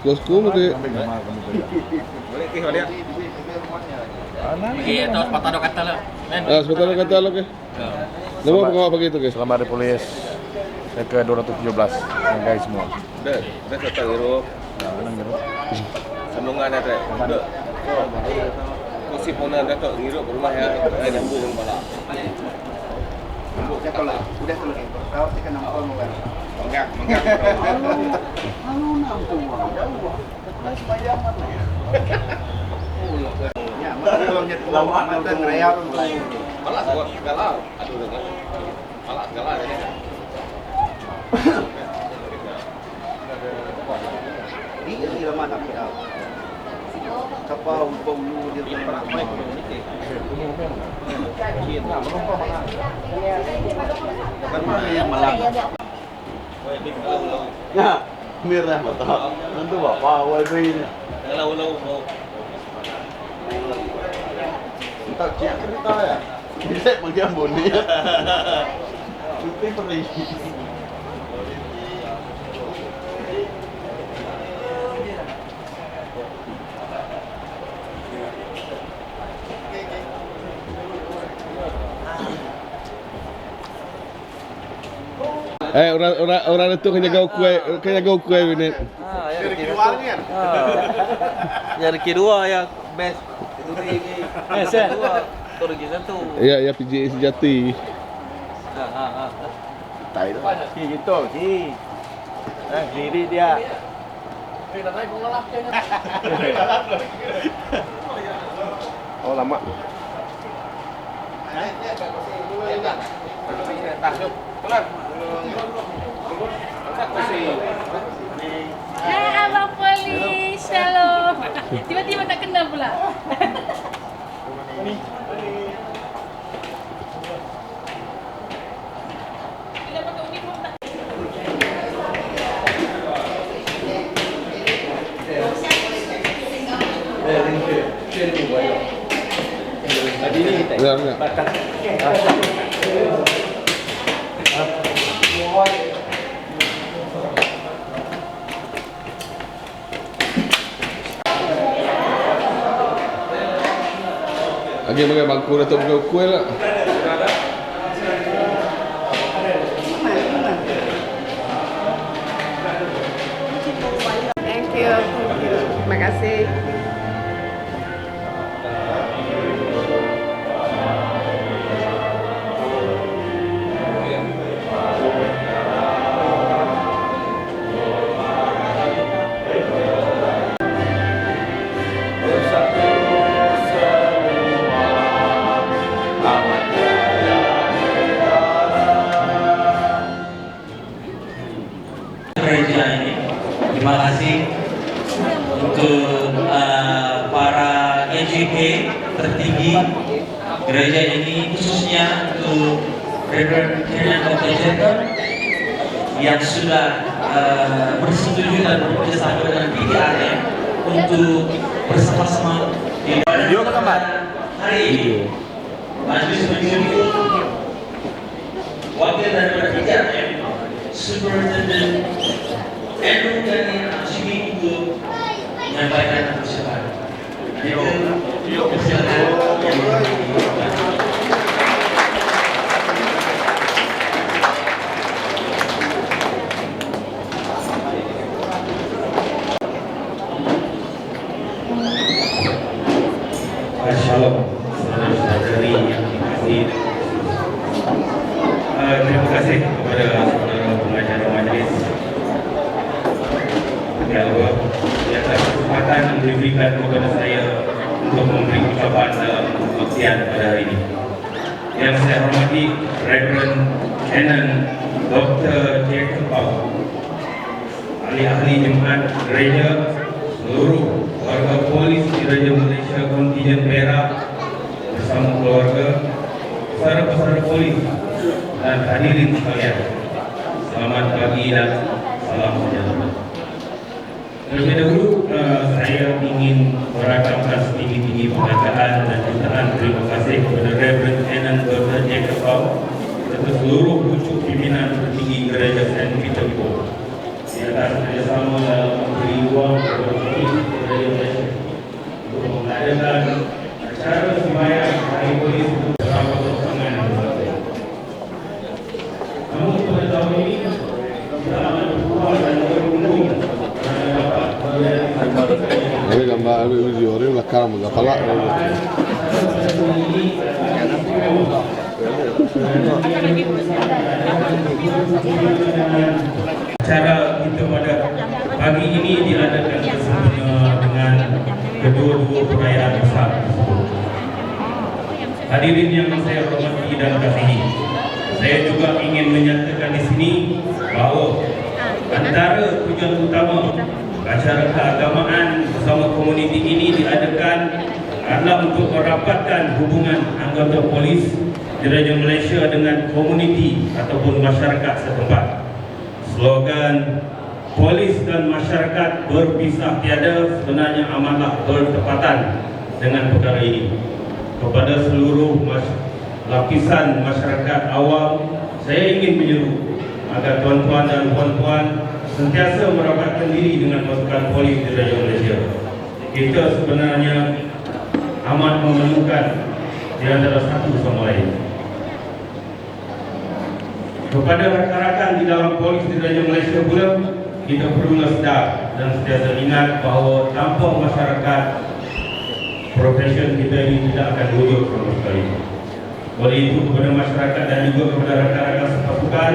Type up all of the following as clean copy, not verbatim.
Close-ku mungkin. Boleh ke dia. Iya, terus patah kata lo. Sebentar kata lo ke. Nama pengawas begitu ke. Selamat Hari Polis ke 217 yang guys semua. Dah settle hero. Sambungan ada. Dah. Kursi pun ada tok hero rumah ya. Nyambung dengan kepala. Udah kalau kau tekan nama mau kan. Menggak. Anu nampung jauh. Terus bayar mana ya? Ya, kalau nyet lama mantan real Malas gua galau. Aduh dengan. Malas galau aja. Iya, lama tak tahu. Kapal bau dia pernah main ini. Yang malam. Ya, mirah mata. Nanti bapak awal ini. Galau. Tak cek cerita ya. Bisa macam boni. Itu perih. Orang itu kena gau kue ini. Dari keluarnya. Yang kedua ya best. Itu ini. Best ya. Tur satu. Ya PJ sejati. Tak itu. Gitu, Ji. Diri dia. Oh lama. Abang polis, halo. Tiba-tiba tak kenal pula. Tidak pakai uniform tak? Enggak. Lagi pakai bangku dah tak kue lah. Thank you. Terima kasih. Gereja ini, terima kasih untuk para EJP tertinggi gereja ini, khususnya untuk Reverend Kenan Dr. Jacob yang sudah bersetuju dan bekerjasama dengan PDRM untuk bersama-sama di Video ke kamar. hari ini. Majelis Majelis Wakil daripada PDRM Superintendent Andrew Daniel Ashimi untuk menyampaikan persiapan. Shalom, saudara-saudari yang dikasihi. Terima kasih kepada saudara pengacara majelis di atas kesempatan yang diberikan kepada saya untuk memberi ucapan dalam kebaktian pada hari ini. Yang saya hormati Reverend Kenan Dr. Jacob Pau, ahli-ahli jemaat gereja, seluruh warga polis di Raja Malaysia Kontingen Perak bersama keluarga, saudara-saudara polis dan hadirin sekalian. Selamat pagi dan salam sejahtera. Terlebih dahulu saya ingin merakamkan setinggi-tinggi penghargaan dan jutaan terima kasih kepada Reverend Kenan Dr. Jacob Pau serta seluruh pucuk pimpinan tertinggi Gereja St. Peter Paul di di atas kerjasama dalam memberi ruang kepada polis Diraja Malaysia untuk mengadakan acara sembahyang Hari Polis untuk beberapa pertemuan. Namun pada tahun ini kita akan berkuah dan berunding kerana dapat Ini gambar video ni belakang pelak. Acara kita pada pagi ini diadakan bersama dengan kedua-dua perayaan besar. Hadirin yang saya hormati dan kasihi, saya juga ingin menyatakan di sini bahawa antara tujuan utama acara keagamaan bersama komuniti ini diadakan adalah untuk merapatkan hubungan anggota polis Diraja Malaysia dengan komuniti ataupun masyarakat setempat. Slogan polis dan masyarakat berpisah tiada sebenarnya amatlah bertepatan dengan perkara ini. Kepada seluruh lapisan masyarakat awam, saya ingin menyeru agar tuan-tuan dan puan-puan sentiasa merapatkan diri dengan pasukan polis Diraja Malaysia. Kita sebenarnya amat memerlukan di antara satu sama lain. Kepada rakan-rakan di dalam polis Diraja Malaysia pula, kita perlulah sedar dan sentiasa ingat bahawa tanpa masyarakat, profesion kita ini tidak akan wujud sama sekali. Oleh itu, kepada masyarakat dan juga kepada rakan-rakan sepasukan,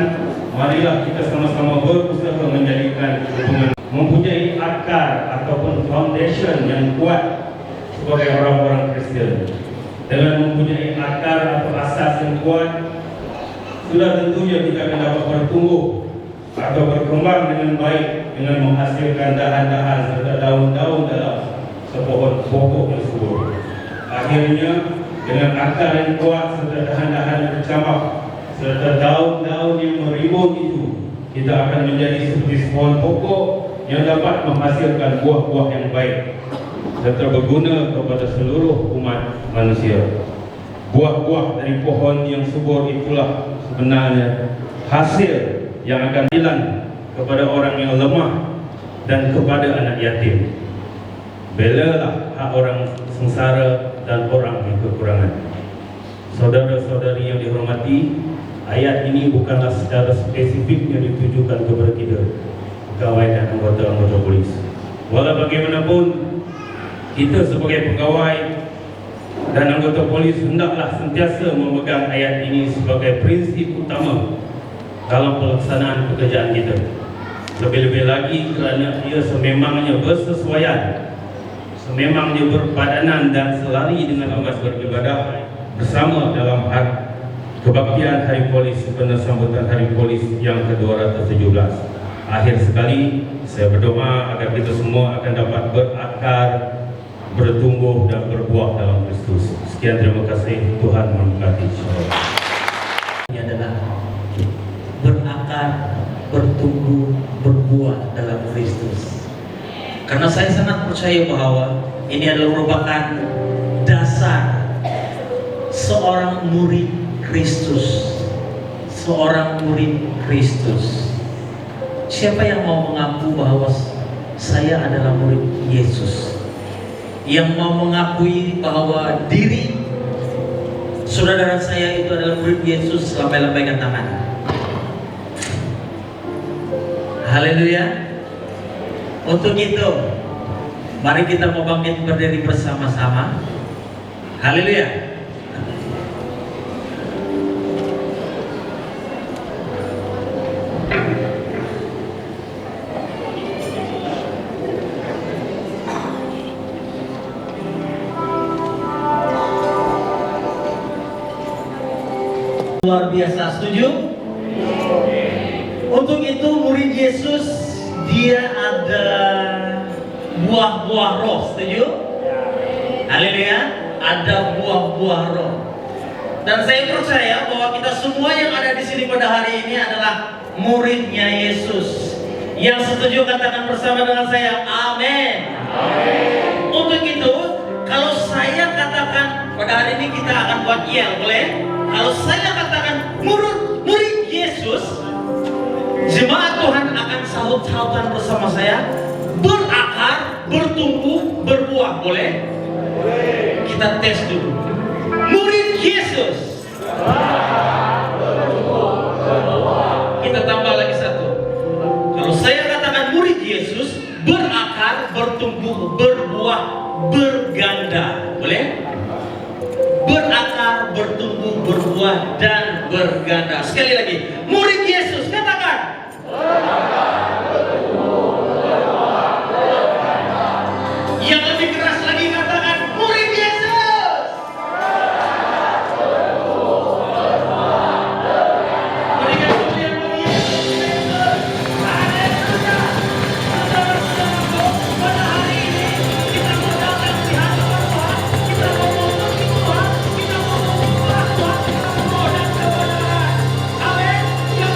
marilah kita sama-sama berusaha menjadikan hubungan mempunyai akar ataupun foundation yang kuat sebagai orang-orang Kristian. Dengan mempunyai akar atau asas yang kuat, sudah tentunya kita akan dapat bertumbuh atau berkembang dengan baik dengan menghasilkan dahan-dahan serta daun-daun dalam sepohon pokok yang subur. Akhirnya, dengan akar yang kuat serta dahan-dahan yang bercambah serta daun-daun yang merimbun itu, kita akan menjadi seperti sepohon pokok yang dapat menghasilkan buah-buah yang baik serta berguna kepada seluruh umat manusia. Buah-buah dari pohon yang subur itulah sebenarnya hasil yang akan hilang kepada orang yang lemah dan kepada anak yatim. Belalah hak orang sengsara dan orang yang kekurangan. Saudara-saudari yang dihormati, ayat ini bukanlah secara spesifik yang ditujukan kepada kita, pegawai dan anggota-anggota polis. Walau bagaimanapun, kita sebagai pegawai dan anggota polis hendaklah sentiasa memegang ayat ini sebagai prinsip utama dalam pelaksanaan pekerjaan kita. Lebih-lebih lagi kerana ia sememangnya bersesuaian, sememangnya berpadanan dan selari dengan tugas beribadah bersama dalam kebaktian Hari Polis sebenar sambutan Hari Polis yang ke-217. Akhir sekali, saya berdoa agar kita semua akan dapat berakar, bertumbuh dan berbuah dalam Kristus. Sekian, terima kasih. Tuhan memberkati. Ini adalah berakar, bertumbuh, berbuah dalam Kristus. Karena saya sangat percaya bahwa ini adalah merupakan dasar seorang murid Kristus. Seorang murid Kristus. Siapa yang mau mengaku bahwa saya adalah murid Yesus? Yang mau mengakui bahwa diri saudara saya itu adalah murid Yesus, lambaikan tangan. Haleluya. Untuk itu, mari kita mau bangkit berdiri bersama-sama. Haleluya. Luar biasa, setuju? Untuk itu murid Yesus dia ada buah-buah roh, setuju? Haleluya, ada buah-buah roh. Dan saya percaya bahwa kita semua yang ada di sini pada hari ini adalah muridnya Yesus. Yang setuju katakan bersama dengan saya, amin. Amin. Untuk itu, kalau saya katakan pada hari ini kita akan buat yel, boleh? Kalau saya katakan murid Yesus, jemaat Tuhan akan sahut sahut-sahutan bersama saya? Berakar, bertumbuh, berbuah. Boleh? Kita tes dulu. Murid Yesus. Kita tambah lagi satu. Kalau saya katakan murid Yesus, berakar, bertumbuh, berbuah, berganda. Boleh? Berakar, bertumbuh, berbuah, dan berganda. Sekali lagi, murid Yesus, katakan. Yang lebih keras lagi katakan, murid Yesus. Berikan pujian bagi Yesus Kristus. Haleluya. Saudara-saudaraku, pada hari ini kita mau datang di hadapan Tuhan, kita mau memuji Tuhan, kita mau mengubah Tuhan, kita mau dan kebenaran. Amin. Yang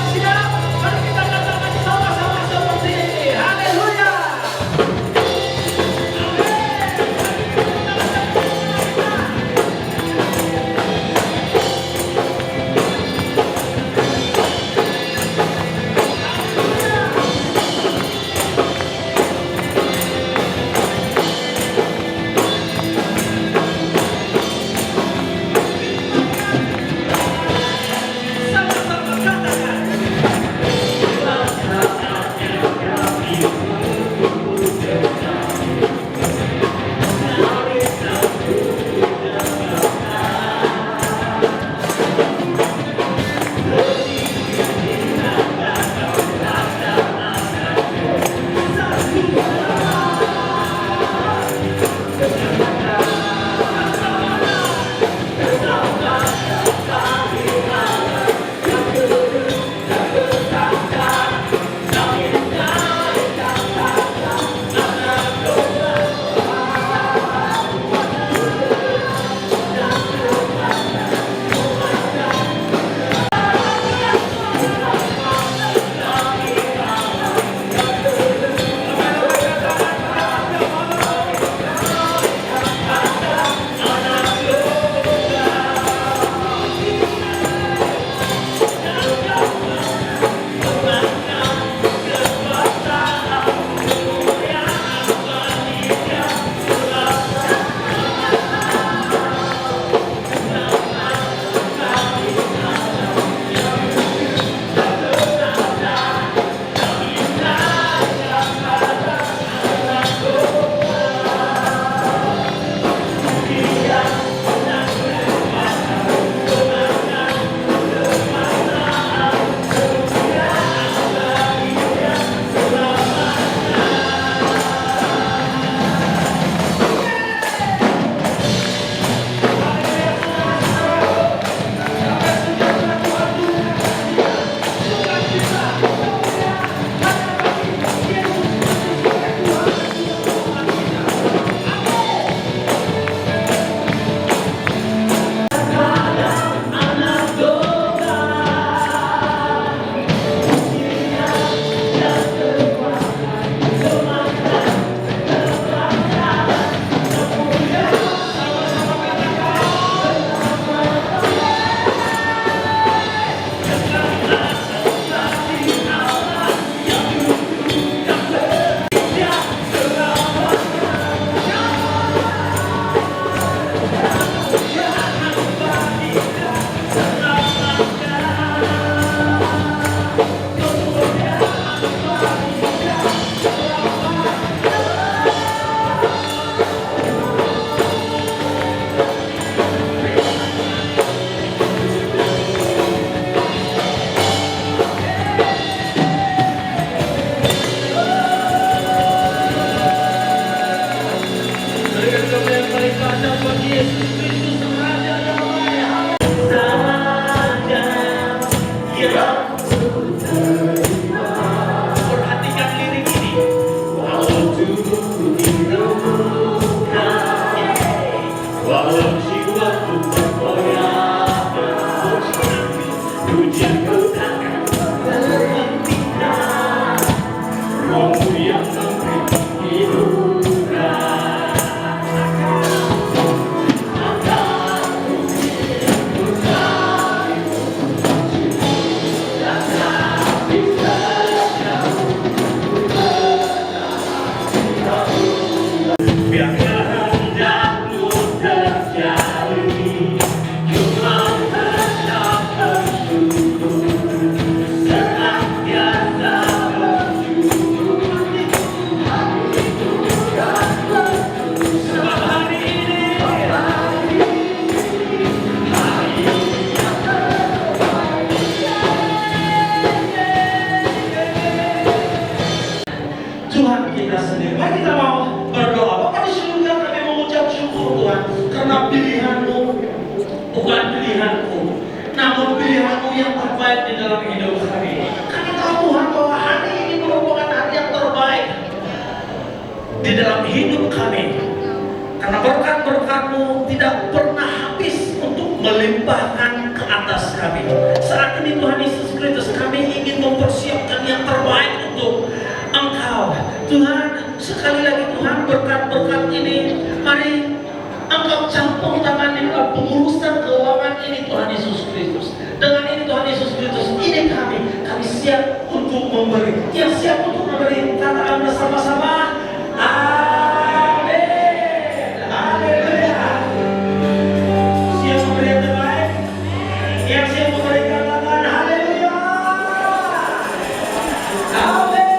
Biar kehendakmu terjadi, cuma hendak bersyukur, senantiasa bersyukur. Sebab hari ini Tuhan kita sendiri. Mari kita mau berdoa. Bapa di surga, kami mengucap syukur Tuhan karena pilihan-Mu bukan pilihan-Ku, namun pilihan-Mu yang terbaik di dalam hidup kami. Kami tahu Tuhan bahwa hari ini merupakan hari yang terbaik di dalam hidup kami. Karena berkat-berkat-Mu tidak pernah habis untuk melimpahkan ke atas kami. Saat ini Tuhan Yesus Kristus, kami ingin mempersiapkan yang terbaik untuk Engkau. Tuhan, sekali lagi Tuhan, berkat-berkat ini, mari Engkau campur tangan Engkau pengurusan keuangan ini Tuhan Yesus Kristus. Dengan ini Tuhan Yesus Kristus, ini kami siap untuk memberi. Yang siap untuk memberi, katakan bersama-sama, amin. Haleluya. Siap memberi yang terbaik. Yang siap memberi, katakan haleluya. Amin.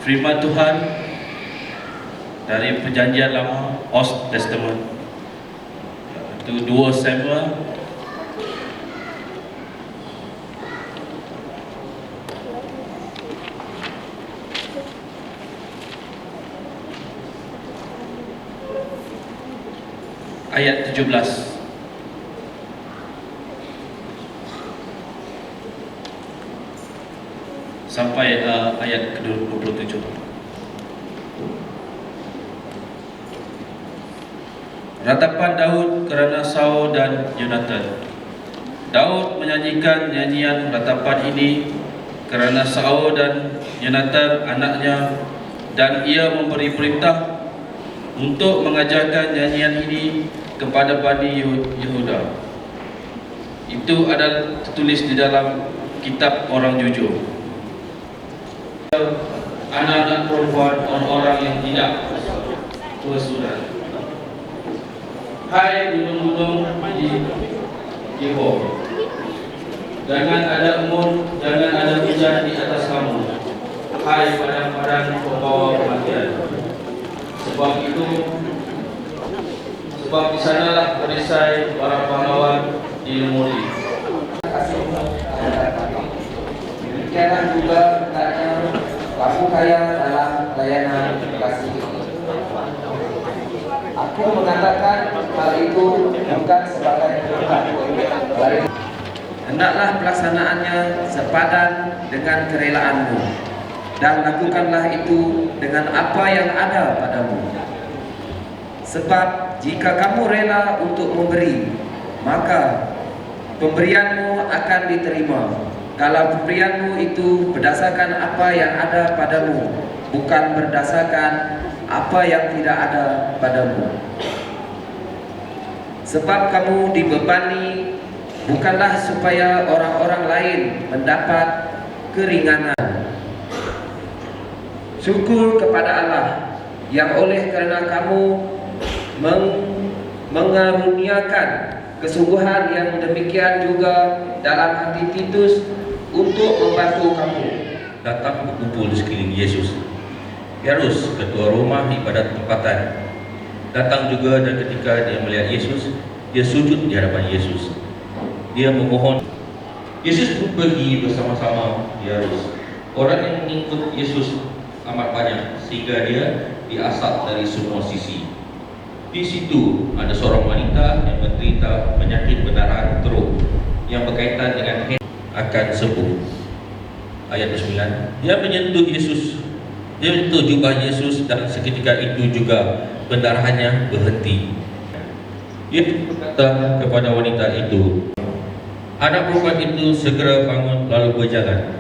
firman Tuhan dari Perjanjian Lama, Old Testament. Itu 2 Samuel ayat 17 sampai ayat ke-27. Ratapan Daud kerana Saul dan Yonatan. Daud menyanyikan nyanyian ratapan ini kerana Saul dan Yonatan anaknya, dan ia memberi perintah untuk mengajarkan nyanyian ini kepada Bani Yehuda. Itu adalah tertulis di dalam kitab orang jujur. Anak-anak perempuan orang-orang yang tidak bersurat. Hai gunung-gunung di Yehova, jangan ada embun, jangan ada hujan di atas kamu. Hai padang-padang pembawa kematian, sebab di sanalah perisai para pahlawan dilumuri. Demikianlah juga hendaknya kamu kaya dalam layanan kasih ini. Aku mengatakan hal itu bukan sebagai berkat, hendaklah pelaksanaannya sepadan dengan kerelaanmu, dan lakukanlah itu dengan apa yang ada padamu. Sebab jika kamu rela untuk memberi, maka pemberianmu akan diterima. Kalau pemberianmu itu berdasarkan apa yang ada padamu, bukan berdasarkan apa yang tidak ada padamu. Sebab kamu dibebani bukanlah supaya orang-orang lain mendapat keringanan. Syukur kepada Allah yang oleh kerana kamu mengaruniakan kesungguhan yang demikian juga dalam hati Titus untuk membantu kamu. Datang berkumpul di sekeliling Yesus. Yairus, ketua rumah ibadat tempatan, datang juga, dan ketika dia melihat Yesus, dia sujud di hadapan Yesus. Dia memohon. Yesus pun pergi bersama-sama Yairus. Orang yang mengikut Yesus amat banyak sehingga dia diasap dari semua sisi. Di situ ada seorang wanita yang menderita penyakit pendarahan teruk yang berkaitan dengan akan sembuh. Ayat 9. Dia menyentuh Yesus. Dia menyentuh jubah Yesus, dan seketika itu juga pendarahannya berhenti. Dia berkata kepada wanita itu, anak perempuan itu segera bangun lalu berjalan.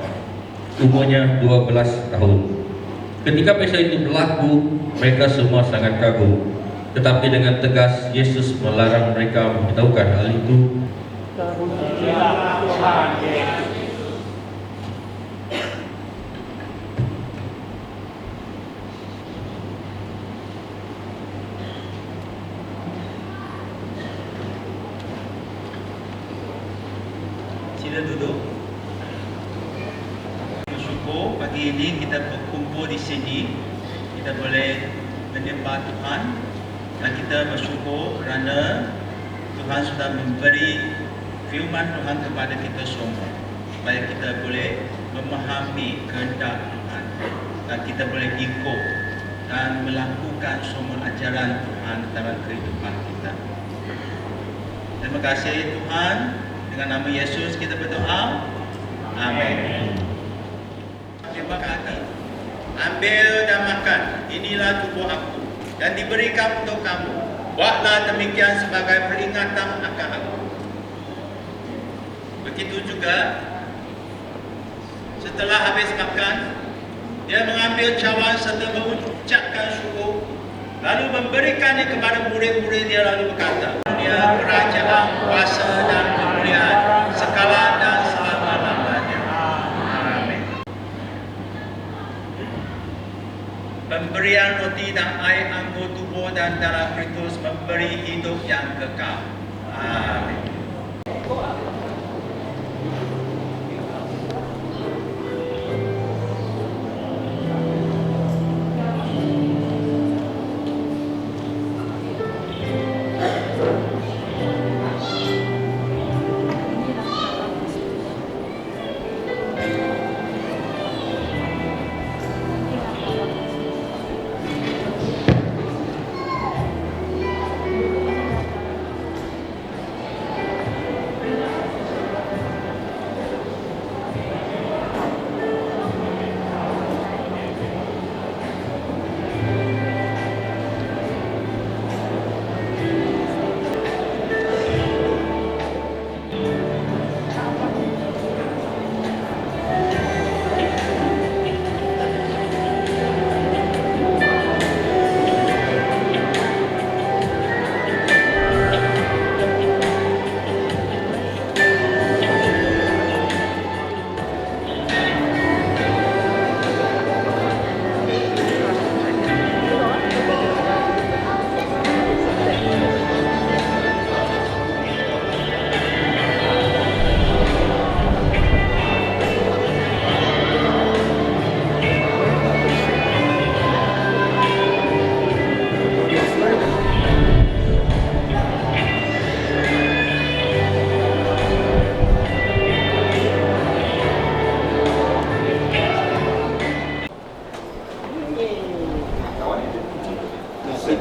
Umurnya 12 tahun. Ketika peristiwa itu berlaku, mereka semua sangat kagum. Tetapi dengan tegas Yesus melarang mereka memberitahukan hal itu. Sila duduk. Bersyukur pagi ini kita berkumpul di sini. Kita boleh menyembah Tuhan, dan kita bersyukur kerana Tuhan sudah memberi firman Tuhan kepada kita semua, supaya kita boleh memahami kehendak Tuhan, dan kita boleh ikut dan melakukan semua ajaran Tuhan dalam kehidupan kita. Terima kasih Tuhan. Dengan nama Yesus kita berdoa. Amin. Terima kasih. Ambil dan makan. Inilah tubuh aku dan diberikan untuk kamu. Buatlah demikian sebagai peringatan akan aku. Begitu juga setelah habis makan, dia mengambil cawan serta mengucapkan syukur, lalu memberikannya kepada murid-murid dia, lalu berkata, dia kerajaan, kuasa dan kemuliaan sekarang dan selama-lamanya. Amin. Pemberian roti dan air anggur tubuh dan darah Kristus memberi hidup yang kekal. Amin.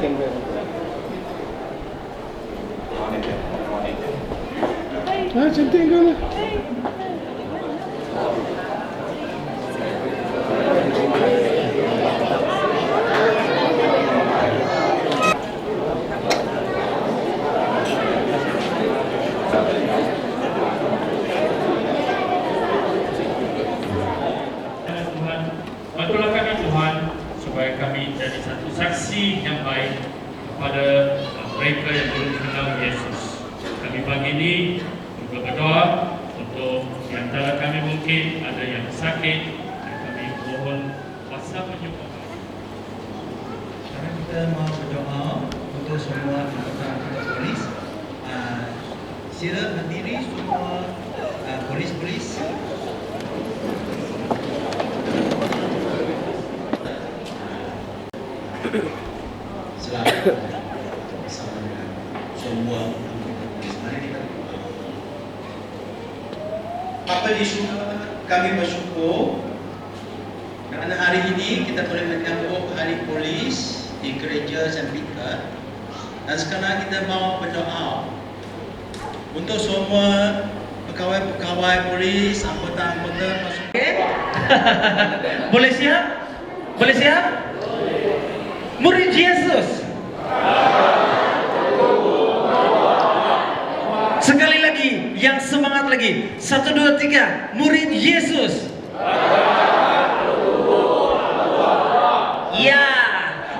Ah, cantik kau lah. Tuhan, bantulah kami Tuhan supaya kami jadi satu saksi yang baik kepada mereka yang belum kenal Yesus. Kami pagi ini juga berdoa untuk di antara kami mungkin ada yang sakit, dan kami mohon kuasa penyembuhan. Sekarang kita mau berdoa untuk semua anggota polis. Sila berdiri semua polis-polis. Selamat bersama dengan semua anggota polis. Mari kita berdoa. Bapa di surga, kami bersyukur kerana hari ini kita boleh menyambut hari polis di gereja Zambika, dan sekarang kita mau berdoa untuk semua pegawai-pegawai polis, anggota-anggota pasukan. Boleh siap? Boleh siap? Murid Yesus. Sekali lagi, yang semangat lagi. 1, 2, 3. Murid Yesus. Ya.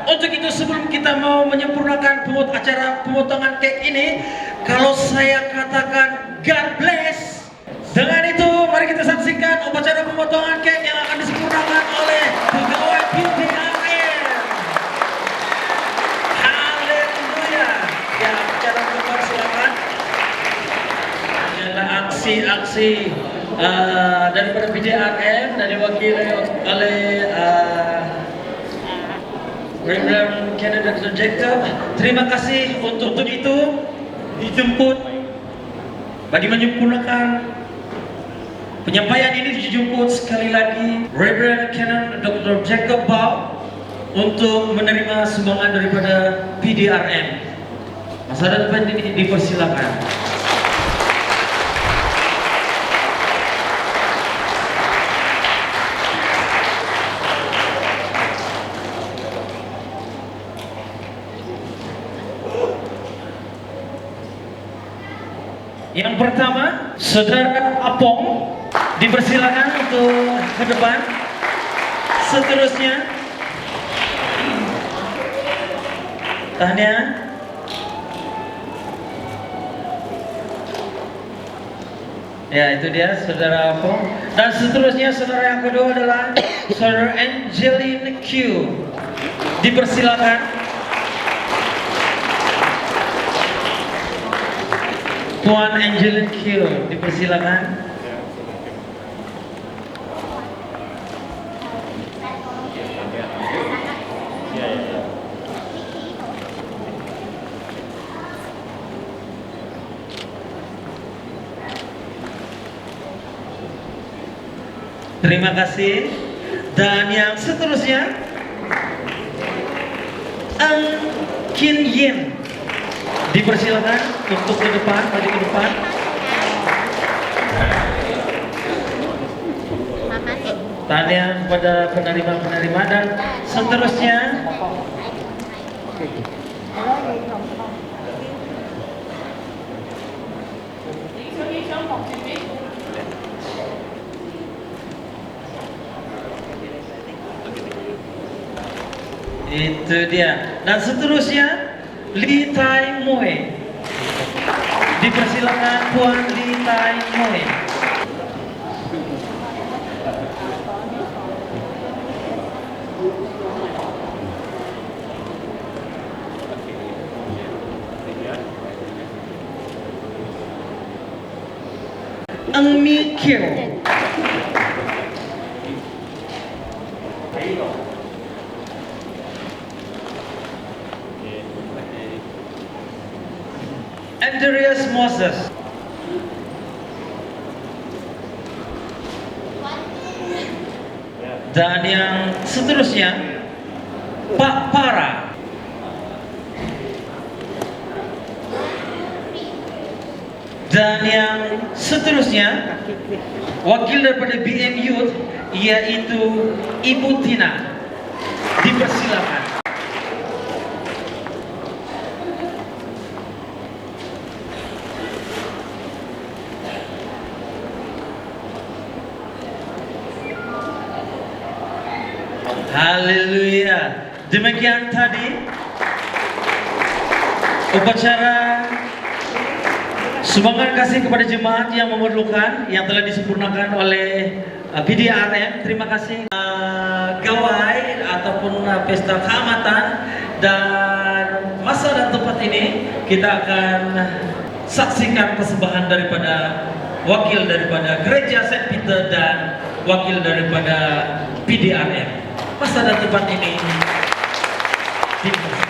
Untuk itu sebelum kita mau menyempurnakan acara pemotongan kek ini, kalau saya katakan God bless, dengan itu mari kita saksikan upacara pemotongan kek yang akan disempurnakan oleh pegawai PDRM. Haleluya. Ya, acara keluar silakan. Adalah aksi-aksi daripada PDRM dan diwakili oleh Reverend Kenneth Dr. Jacob. Terima kasih untuk itu dijemput bagi menyempurnakan penyampaian ini. Dijemput sekali lagi Reverend Kenneth Dr. Jacob Bau untuk menerima sumbangan daripada PDRM. Masa depan ini dipersilakan. Yang pertama, Saudara Apong dipersilakan untuk ke depan. Seterusnya, Tanya. Ya, itu dia Saudara Apong. Dan seterusnya, saudara yang kedua adalah Saudara Angeline Q. Dipersilakan. Tuan Angeline Q, dipersilakan. Terima kasih. Dan yang seterusnya, Ang Kin Yin. Dipersilakan untuk ke depan, maju ke depan. Tanya kepada penerima-penerima dan seterusnya. Itu dia. Dan seterusnya Li Tai Moe. Dipersilakan Puan Li Tai Moe. Ang Mi Kyo. Andreas Moses. Dan yang seterusnya Pak Para. Dan yang seterusnya, wakil daripada BM Youth, yaitu Ibu Tina. Dipersilakan. Haleluya. Demikian tadi upacara sumbangan kasih kepada jemaat yang memerlukan, yang telah disempurnakan oleh PDRM. Terima kasih gawai ataupun pesta keamatan. Dan masa dan tempat ini kita akan saksikan persembahan daripada wakil daripada Gereja St. Peter dan wakil daripada PDRM. Masa dan tempat ini dipersilakan.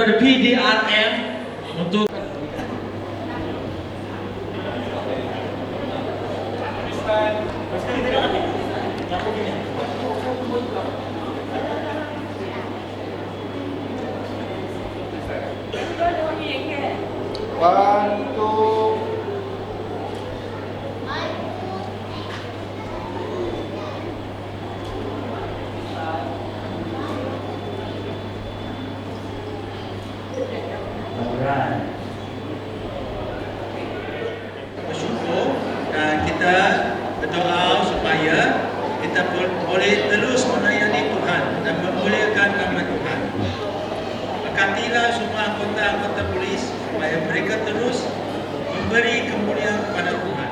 dari PDRM untuk bersyukur dan kita berdoa supaya kita boleh terus melayani Tuhan dan memuliakan nama Tuhan. Berkatilah semua anggota-anggota polis supaya mereka terus memberi kemuliaan kepada Tuhan.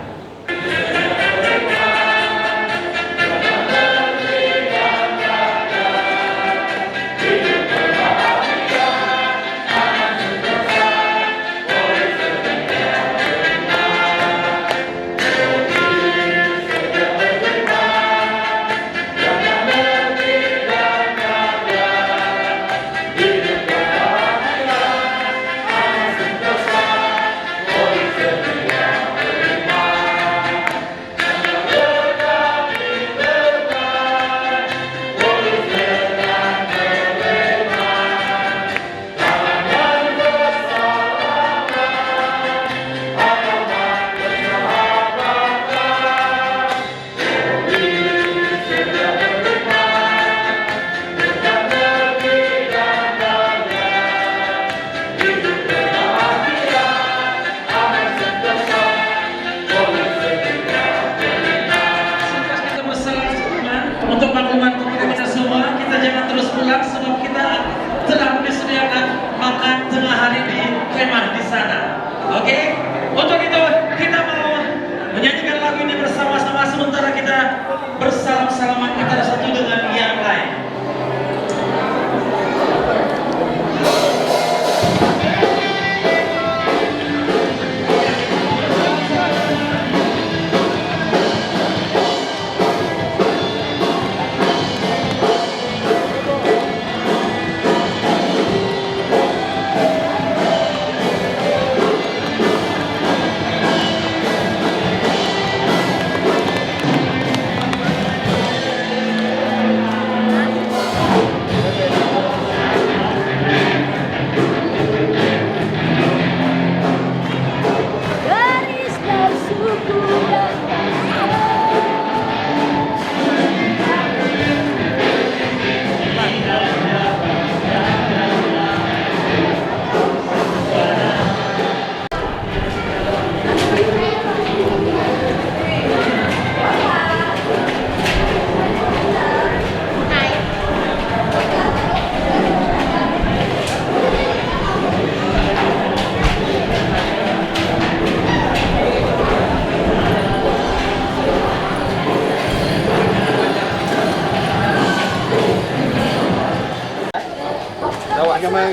Untuk makluman kepada kita semua, kita jangan terus pulang sebab kita telah disediakan makan tengah hari di kemah di sana. Oke? Untuk itu kita mau menyanyikan lagu ini bersama-sama sementara kita bersalam-salaman antara satu dengan yang lain.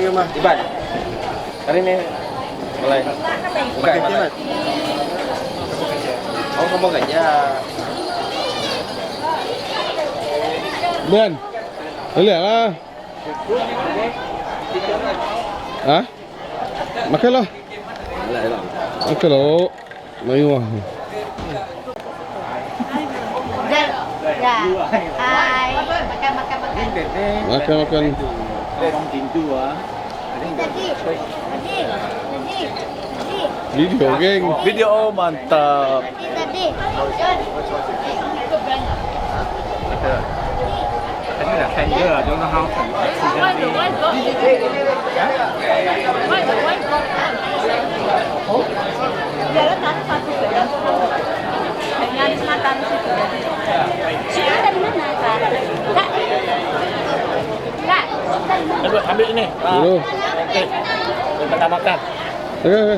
Agama Iban. Hari ini mulai. Bukan mana? Oh, kamu kerja. Ben, lihat lah. Hah? Makanlah. Makan lo. Mayu. Ya. Hai. Makan. Video geng. Video mantap. Ambil ini. Dulu. Oke. Kita makan. Oke.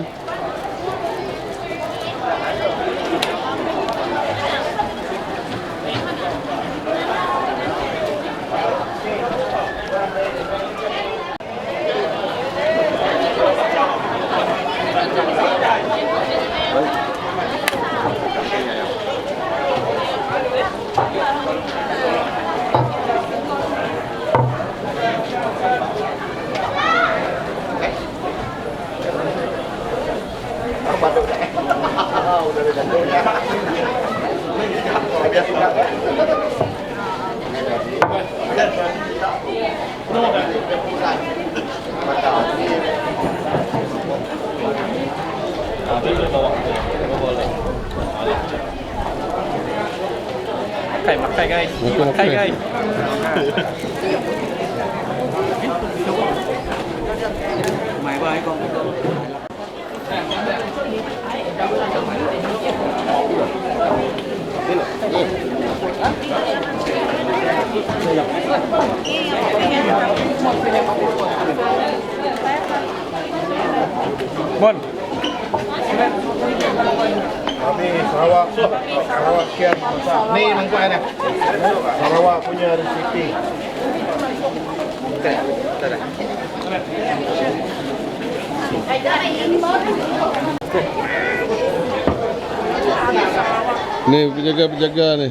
Makai guys. Makai guys. Mày ba con. Bon. Kami Sarawak sekian besar. Ni nampaknya. Sarawak punya resipi. Ni penjaga-penjaga ni.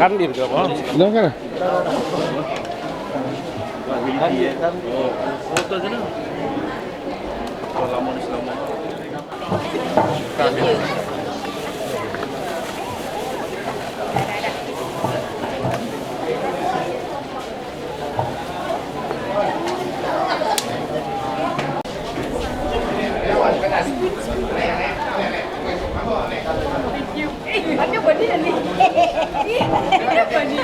Kandir ke apa? Dah kan? Foto sana. Lama ni selama. Ada benda ni. Ada benda.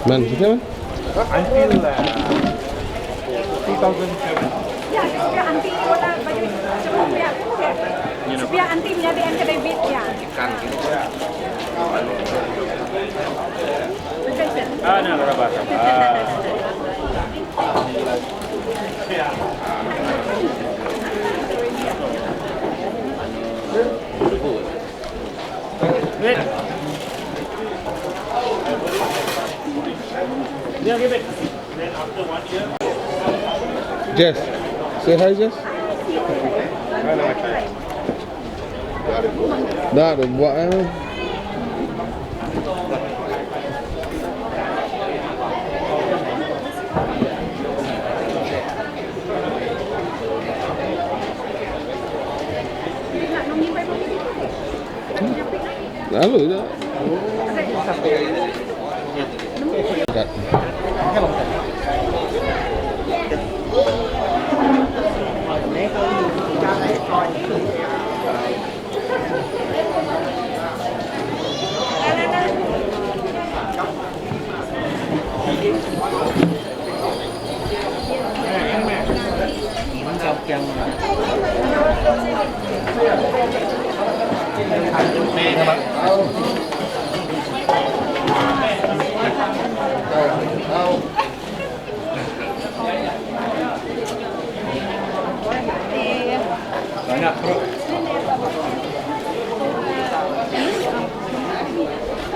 Man, kita man? Until 2007. Ya, biar anti orang baju semua biar anti menjadi yang kedai bit ya. Nah, berapa? Jess, say hi Jess. Dah buat lalu dah. Yang